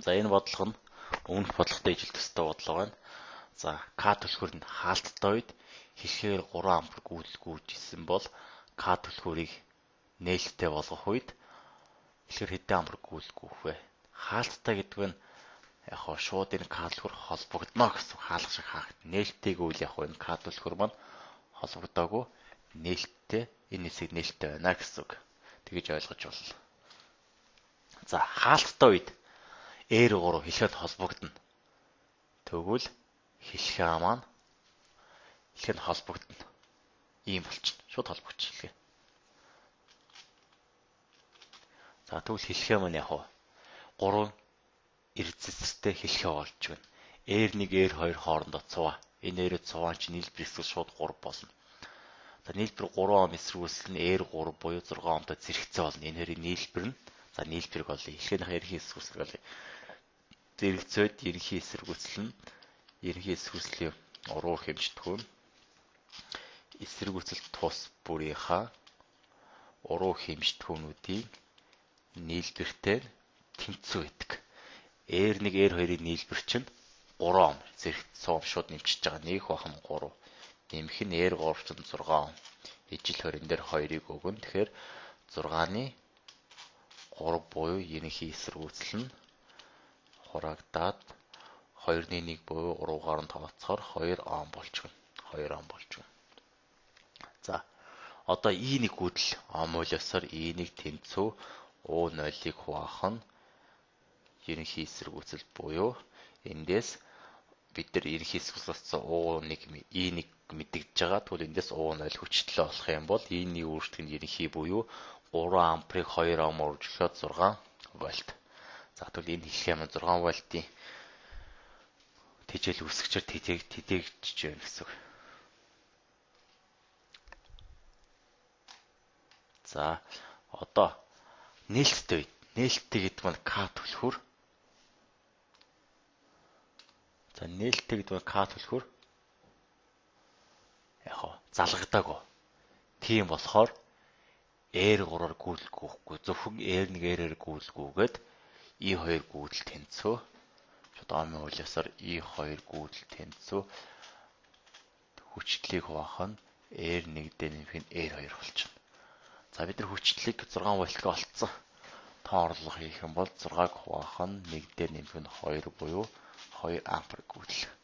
За энэ бодлого нь өмнөх бодлоготой ижил төстэй бодлого байна. За К түлхүүр нь хаалттай үед хэлхээр 3 ампер гүйцэлгүйжсэн бол К түлхүүрийг нээлттэй болгох үед хэлхээр хэдэн ампер гүйцэлгүйх вэ? Хаалттай гэдэг нь яг хоо шууд энэ К түлхүүр холбогдно гэсэн хаалга шиг хаах. Нээлттэйг үйл яг энэ К түлхүүр маань холбогдоогүй нээлттэй энэ хэсэг нээлттэй байна гэсэн үг. Тэгэж ойлгож болно. За хаалттай үед R3 хэлхээд холбогдно. Тэгвэл хэлхээ маань хэлхээнд холбогдно. Ийм болчихно. Шууд холбогдчихлээ. За тэгвэл хэлхээ маань яг 3 эрдэстэй хэлхээ болж байна. R1 R2 хоорондоо цуваа. Энэ R-д цуваа чинь нийлбэр эсрэг шууд 3 болно. За нийлбэр 3 ом эсрэгүүсэл нь R3 буюу 6 омтой зэрэгцээ болно. Энэ хоёрын нийлбэр нь за нийлбэрг олъё. Эхлээнийх ерөнхий эсрэгүүсэл олъё. Зэрэгцээд ерөнхий эсрэгүүсэл нь ерөнхий эсрэгүүслийн уруу хэмжтгүүн эсрэгүүсэл тус бүрийнхаа уруу хэмжтгүүнүүдийн нийлбэртэй тэнцүү байдаг. R1 R2-ийн нийлбэр чинь 3 ом зэрэгцээ ом шууд нэмчихэж байгаа. 1 бахан 3. Нэмэх нь R3 чинь 6 ом. Ижил 20 дээр 2-ыг өгнө. Тэгэхээр 6-ны 3 буюу ерөнхий эсрэгүүсэл нь хурагдаад 2-ны 1 буюу уруугаар нь тооцохоор 2 ом болчихно. 2 ом болчихно. За одоо E1 гүйдэл ом үйлсээр E1 тэнцүү U0-ыг хуваах нь ерөнхий эсрэгүүсэл буюу эндээс бид нар ерөнхий эсрэгүүсэлээс U1 E1 мэдэгдэж байгаа. Тэгвэл эндээс U0 хүчтэй болох юм бол E1-ийн өөрчлөлт нь ерөнхий буюу 3 амперыг 2 омоор үржүүлээд 6 вольт. За тэгвэл энэ хэлхээ маань 6 вольтын тэжээл үүсгчээр тэдээгдэж байна гэсэн үг. За одоо нээлттэй үед нээлттэй гэдэг нь К түлхүүр. За нээлттэй гэдэг нь К түлхүүр яг залгагдаагүй. Тийм болохоор R3-оор гүйцэлгүйхгүй зөвхөн R1 R2-оор гүйцэлгүйгээд E2 гүйцэл тэнцүү шууд омын хуулиасаар E2 гүйцэл тэнцүү хүчлийг хуваах нь R1-д нэмэх нь R2 болчихно. За бид нар хүчлийг 6 вольтгээ олцсон. Тоон орлого хийх юм бол 6-г хуваах нь 1-д нэмэх нь 2 буюу 2 ампер гүйцэл.